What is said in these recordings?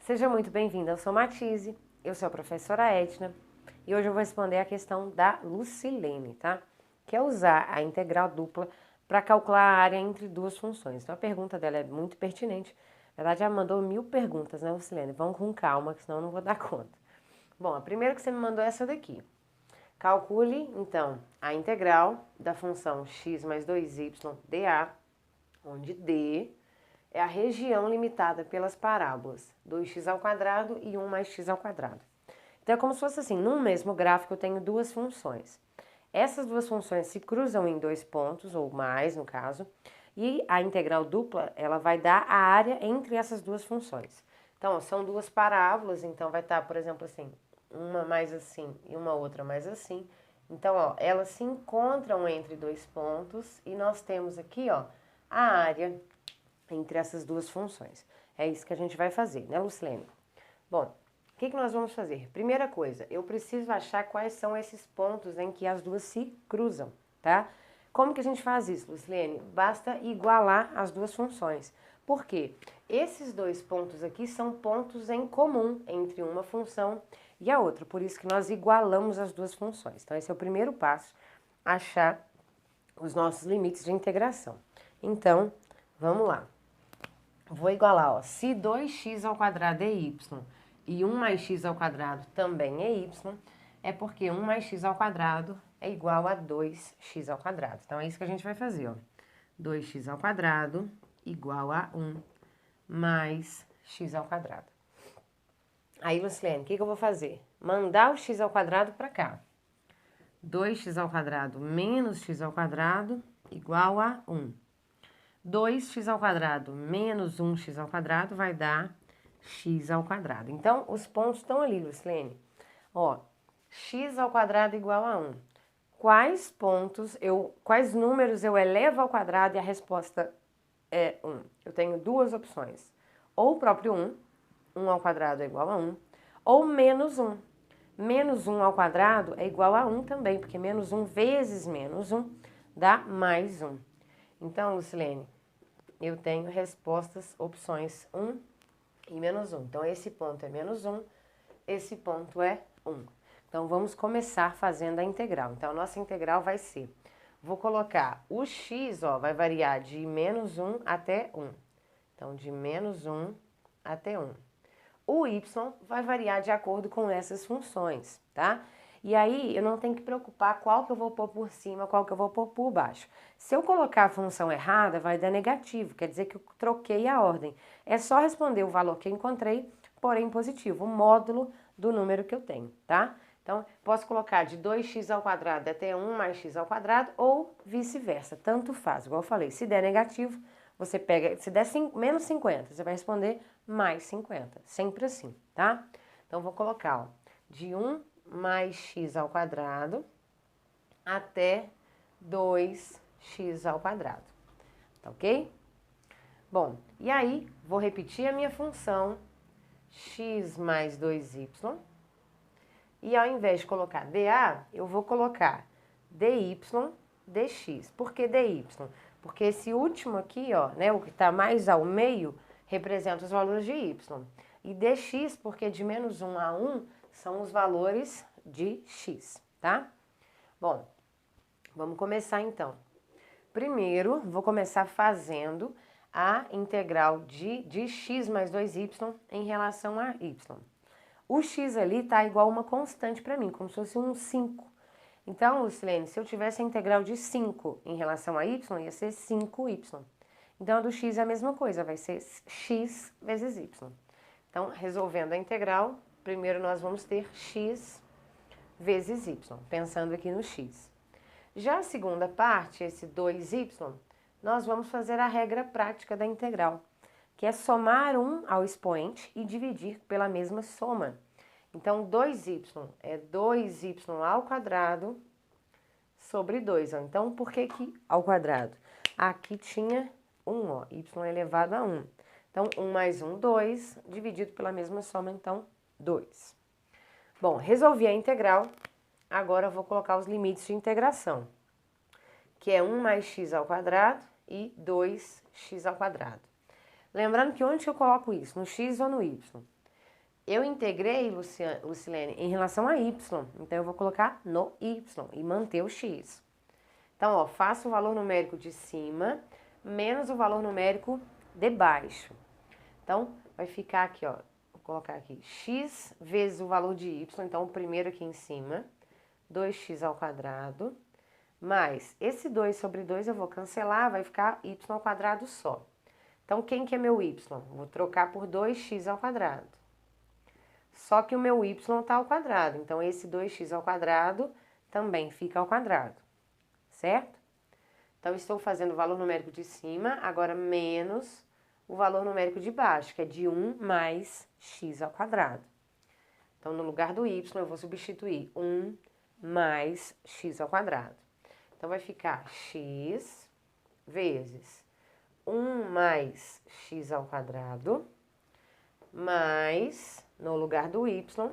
Seja muito bem-vinda, eu sou Matise, eu sou a professora Edna e hoje eu vou responder a questão da Lucilene, tá? Que é usar a integral dupla para calcular a área entre duas funções. Então a pergunta dela é muito pertinente. Na verdade, ela mandou 1000 perguntas, né, Lucilene? Vamos com calma, que senão eu não vou dar conta. Bom, a primeira que você me mandou é essa daqui. Calcule, então, a integral da função x mais 2y dA, onde D é a região limitada pelas parábolas 2x² e 1 mais x². Então é como se fosse assim, num mesmo gráfico eu tenho duas funções. Essas duas funções se cruzam em dois pontos, ou mais no caso, e a integral dupla ela vai dar a área entre essas duas funções. Então, ó, são duas parábolas, então vai estar, por exemplo, assim, uma mais assim e uma outra mais assim. Então, ó, elas se encontram entre dois pontos e nós temos aqui, ó, a área entre essas duas funções. É isso que a gente vai fazer, né, Lucilene? Bom, o que nós vamos fazer? Primeira coisa, eu preciso achar quais são esses pontos em que as duas se cruzam, tá? Como que a gente faz isso, Lucilene? Basta igualar as duas funções. Por quê? Esses dois pontos aqui são pontos em comum entre uma função e a outra, por isso que nós igualamos as duas funções. Então, esse é o primeiro passo, achar os nossos limites de integração. Então, vamos lá. Vou igualar, ó, se 2x² é y e 1 mais x² também é y, é porque 1 mais x² é igual a 2x². Então, é isso que a gente vai fazer, ó. 2x² igual a 1 mais x². Aí, Lucilene, o que eu vou fazer? Mandar o x² para cá. 2x² menos x² igual a 1. 2x² menos 1x² vai dar x². Então, os pontos estão ali, Lucilene. Ó, x² igual a 1. Quais números eu elevo ao quadrado e a resposta é 1? Eu tenho duas opções. Ou o próprio 1, 1 ao quadrado é igual a 1, ou menos 1. Menos 1 ao quadrado é igual a 1 também, porque menos 1 vezes menos 1 dá mais 1. Então, Lucilene, eu tenho respostas, opções 1 e menos 1. Então, esse ponto é menos 1, esse ponto é 1. Então, vamos começar fazendo a integral. Então, a nossa integral vai ser, vou colocar o x, ó, vai variar de menos 1 até 1. Então, de menos 1 até 1. O y vai variar de acordo com essas funções, tá? E aí, eu não tenho que preocupar qual que eu vou pôr por cima, qual que eu vou pôr por baixo. Se eu colocar a função errada, vai dar negativo, quer dizer que eu troquei a ordem. É só responder o valor que eu encontrei, porém positivo, o módulo do número que eu tenho, tá? Então, posso colocar de 2x² até 1 mais x² ou vice-versa, tanto faz. Igual eu falei, se der negativo, você pega, se der menos 50, você vai responder mais 50, sempre assim, tá? Então, vou colocar, ó, de 1 mais x² até 2x², tá ok? Bom, e aí, vou repetir a minha função x mais 2y, e ao invés de colocar dA, eu vou colocar dy dx. Por que dy? Porque esse último aqui, ó, né, o que está mais ao meio, representa os valores de y. E dx, porque de menos 1 a 1 são os valores de x, tá? Bom, vamos começar então. Primeiro, vou começar fazendo a integral de x mais 2y em relação a y. O x ali tá igual a uma constante para mim, como se fosse um 5. Então, Lucilene, se eu tivesse a integral de 5 em relação a y, ia ser 5y. Então, a do x é a mesma coisa, vai ser x vezes y. Então, resolvendo a integral, primeiro nós vamos ter x vezes y, pensando aqui no x. Já a segunda parte, esse 2y, nós vamos fazer a regra prática da integral, que é somar 1 ao expoente e dividir pela mesma soma. Então, 2y é 2y ao quadrado sobre 2. Ó. Então, por que ao quadrado? Aqui tinha 1, ó, y elevado a 1. Então, 1 mais 1, 2, dividido pela mesma soma, então, 2. Bom, resolvi a integral, agora eu vou colocar os limites de integração, que é 1 mais x² e 2x². Lembrando que onde eu coloco isso? No x ou no y? Eu integrei, Lucilene, em relação a y. Então, eu vou colocar no y e manter o x. Então, ó, faço o valor numérico de cima menos o valor numérico de baixo. Então, vai ficar aqui, ó. Vou colocar aqui x vezes o valor de y. Então, o primeiro aqui em cima, 2x ao quadrado. Mais esse 2 sobre 2 eu vou cancelar, vai ficar y ao quadrado só. Então, quem que é meu y? Vou trocar por 2x ao quadrado. Só que o meu y está ao quadrado, então esse 2x ao quadrado também fica ao quadrado, certo? Então, estou fazendo o valor numérico de cima, agora menos o valor numérico de baixo, que é de 1 mais x ao quadrado. Então, no lugar do y, eu vou substituir 1 mais x ao quadrado. Então, vai ficar x vezes 1 mais x ao quadrado, mais, no lugar do y,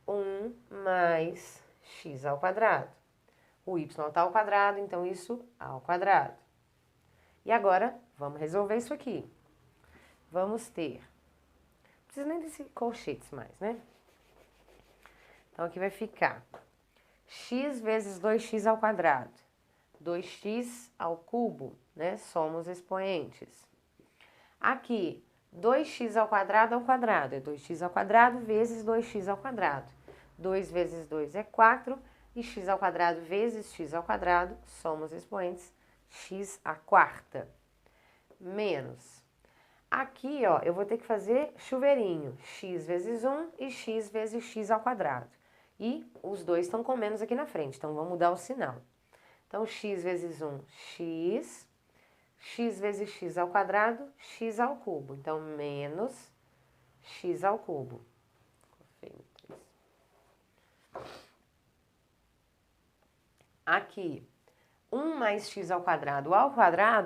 1 mais x ao quadrado. O y está ao quadrado, então isso ao quadrado. E agora, vamos resolver isso aqui. Vamos ter, não precisa nem desse colchetes mais, né? Então, aqui vai ficar x vezes 2x ao quadrado. 2x ao cubo, né? Somos expoentes. Aqui, 2x ao quadrado, é 2x ao quadrado vezes 2x ao quadrado. 2 vezes 2 é 4, e x ao quadrado vezes x ao quadrado, somos expoentes, x à quarta. Menos. Aqui, ó, eu vou ter que fazer chuveirinho, x vezes 1 e x vezes x ao quadrado. E os dois estão com menos aqui na frente, então vamos mudar o sinal. Então, x vezes 1, x vezes x ao quadrado, x ao cubo. Então, menos x ao cubo. Aqui, 1 mais x ao quadrado,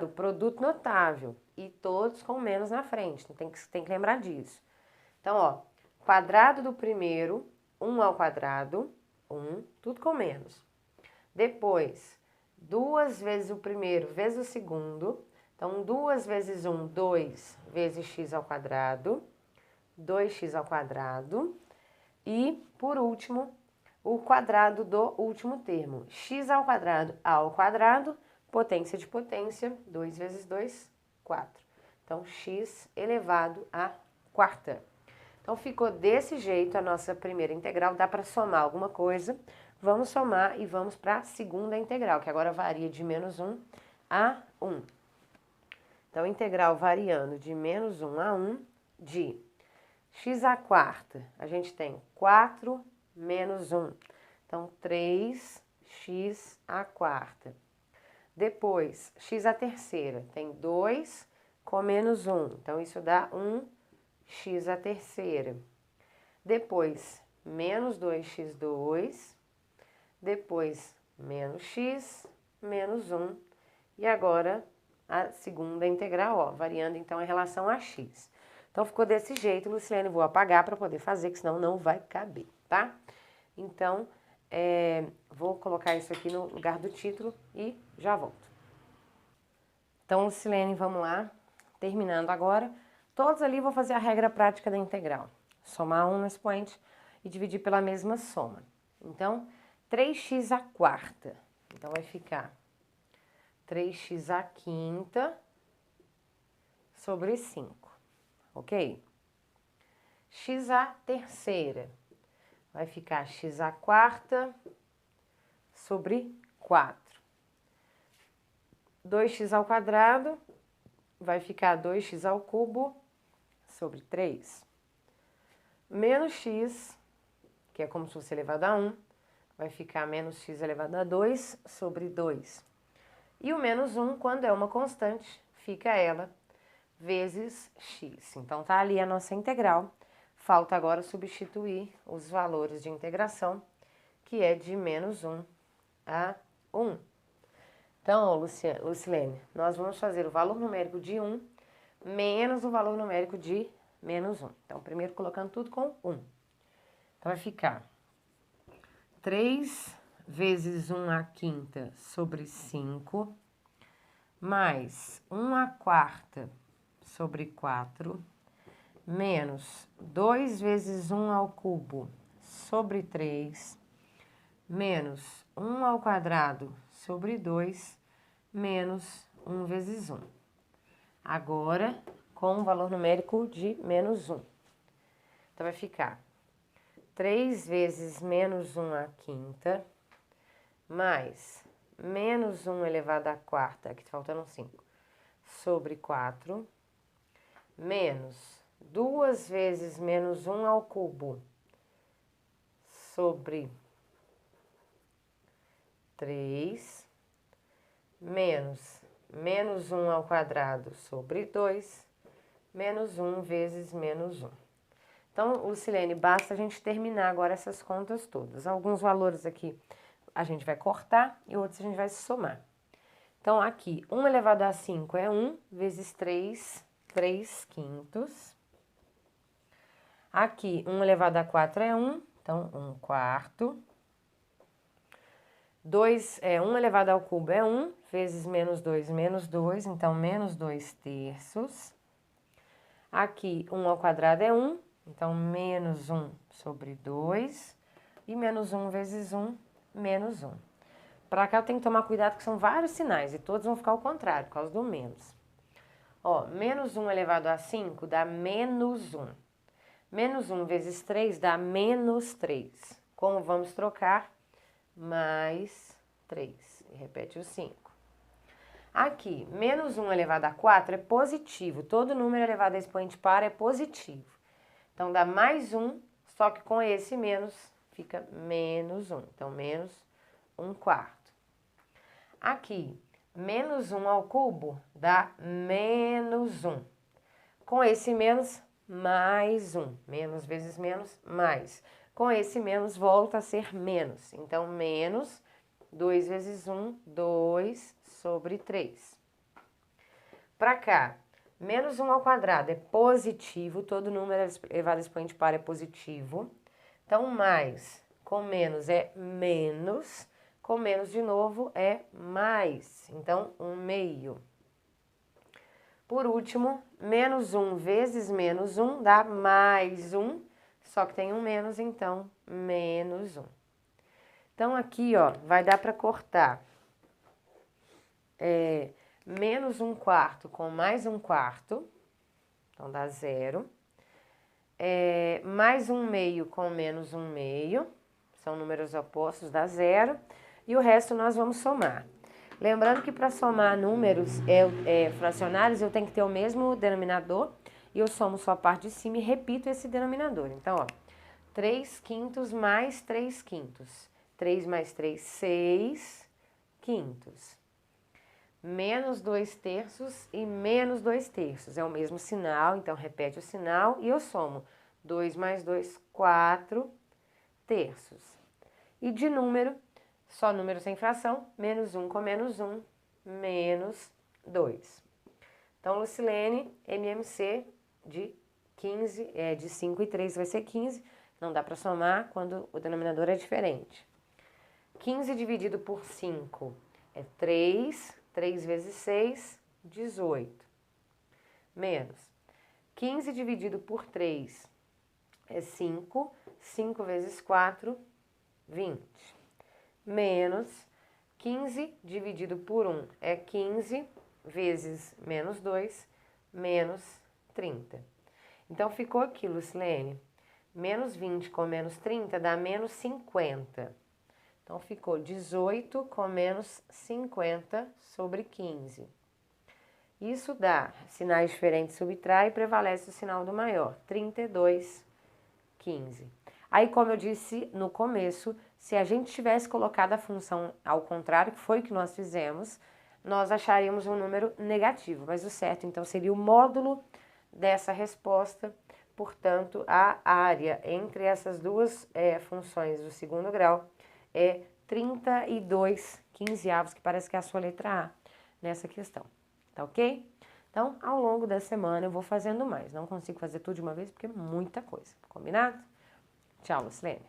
produto notável. E todos com menos na frente, tem que lembrar disso. Então, ó, quadrado do primeiro, 1 ao quadrado, 1, tudo com menos. Depois, 2 vezes o primeiro vezes o segundo. Então, 2 vezes 1, 2 vezes x ao quadrado, 2x ao quadrado. E, por último, o quadrado do último termo. X ao quadrado, potência de potência, 2 vezes 2, 4. Então, x elevado à quarta. Então, ficou desse jeito a nossa primeira integral. Dá para somar alguma coisa. Vamos somar e vamos para a segunda integral, que agora varia de menos 1 a 1. Então, integral variando de menos 1 a 1 de x à quarta. A gente tem 4 menos 1. Então, 3x à quarta. Depois, x à terceira. Tem 2 com menos 1. Então, isso dá 1x à terceira. Depois, menos 2x2. Depois, menos x, menos 1. E agora, a segunda integral, ó, variando então em relação a x. Então, ficou desse jeito, Lucilene. Vou apagar para poder fazer, que senão não vai caber, tá? Então, vou colocar isso aqui no lugar do título e já volto. Então, Lucilene, vamos lá. Terminando agora. Todos ali vou fazer a regra prática da integral. Somar 1 no expoente e dividir pela mesma soma. Então, 3x à quarta. Então, vai ficar 3x à quinta sobre 5. Ok? X à terceira. Vai ficar x à quarta sobre 4. 2x ao quadrado vai ficar 2x ao cubo sobre 3. Menos x, que é como se fosse elevado a 1, vai ficar menos x elevado a 2 sobre 2. E o menos 1, quando é uma constante, fica ela vezes x. Então, tá ali a nossa integral. Falta agora substituir os valores de integração, que é de menos 1 a 1. Então, Lucilene, nós vamos fazer o valor numérico de 1 menos o valor numérico de menos 1. Então, primeiro colocando tudo com 1. Então, vai ficar 3 vezes 1 à quinta sobre 5, mais 1 à quarta sobre 4, menos 2 vezes 1 ao cubo sobre 3, menos 1 ao quadrado sobre 2, menos 1 vezes 1. Agora, com o valor numérico de menos 1. Então, vai ficar 3 vezes menos 1 à quinta, mais menos 1 elevado à quarta, aqui faltando 5, sobre 4, menos 2 vezes menos 1 ao cubo, sobre 3, menos 1 ao quadrado sobre 2, menos 1 vezes menos 1. Então, Lucilene, basta a gente terminar agora essas contas todas. Alguns valores aqui a gente vai cortar e outros a gente vai somar. Então, aqui, 1 elevado a 5 é 1 vezes 3, 3 quintos. Aqui, 1 elevado a 4 é 1, então 1 quarto. 1 elevado ao cubo é 1, vezes menos 2, então menos 2 terços. Aqui, 1 ao quadrado é 1, então menos 1 sobre 2. E menos 1 vezes 1, menos 1. Para cá eu tenho que tomar cuidado que são vários sinais e todos vão ficar ao contrário, por causa do menos. Ó, menos 1 elevado a 5 dá menos 1. Menos 1 vezes 3 dá menos 3. Como vamos trocar? Mais 3. E repete o 5. Aqui, menos 1 elevado a 4 é positivo. Todo número elevado a expoente par é positivo. Então, dá mais 1, só que com esse menos fica menos 1. Então, menos 1 quarto. Aqui, menos 1 ao cubo dá menos 1. Com esse menos, mais 1. Menos vezes menos, mais. Com esse menos, volta a ser menos. Então, menos 2 vezes 1, 2 sobre 3. Para cá, menos 1 ao quadrado é positivo. Todo número elevado a expoente par é positivo. Então, mais com menos é menos. Com menos de novo é mais. Então, 1/2. Por último, menos 1 vezes menos 1 dá mais 1, só que tem um menos, então, menos 1. Então, aqui, ó, vai dar para cortar menos 1 quarto com mais 1 quarto, então dá 0. Mais 1/2 com menos 1/2, são números opostos, dá 0. E o resto nós vamos somar. Lembrando que para somar números fracionários, eu tenho que ter o mesmo denominador, e eu somo só a parte de cima e repito esse denominador. Então, ó, 3 quintos mais 3 quintos. 3 mais 3, 6 quintos. Menos 2 terços e menos 2 terços. É o mesmo sinal, então repete o sinal e eu somo. 2 mais 2, 4 terços. E de número, só número sem fração, menos 1 com menos 1, menos 2. Então, Lucilene, MMC de 15, de 5 e 3 vai ser 15. Não dá para somar quando o denominador é diferente. 15 dividido por 5 é 3. 3 vezes 6, 18. Menos 15 dividido por 3 é 5. 5 vezes 4, 20. Menos 15 dividido por 1 é 15 vezes menos 2, menos 30. Então, ficou aqui, Lucilene, menos 20 com menos 30 dá menos 50. Então, ficou 18 com menos 50 sobre 15. Isso dá sinais diferentes, subtrai e prevalece o sinal do maior, 32, 15. Aí, como eu disse no começo, se a gente tivesse colocado a função ao contrário, que foi o que nós fizemos, nós acharíamos um número negativo. Mas o certo, então, seria o módulo dessa resposta. Portanto, a área entre essas duas funções do segundo grau é 32 quinzeavos, que parece que é a sua letra A nessa questão, tá ok? Então, ao longo da semana eu vou fazendo mais, não consigo fazer tudo de uma vez porque é muita coisa, combinado? Tchau, Lucilene.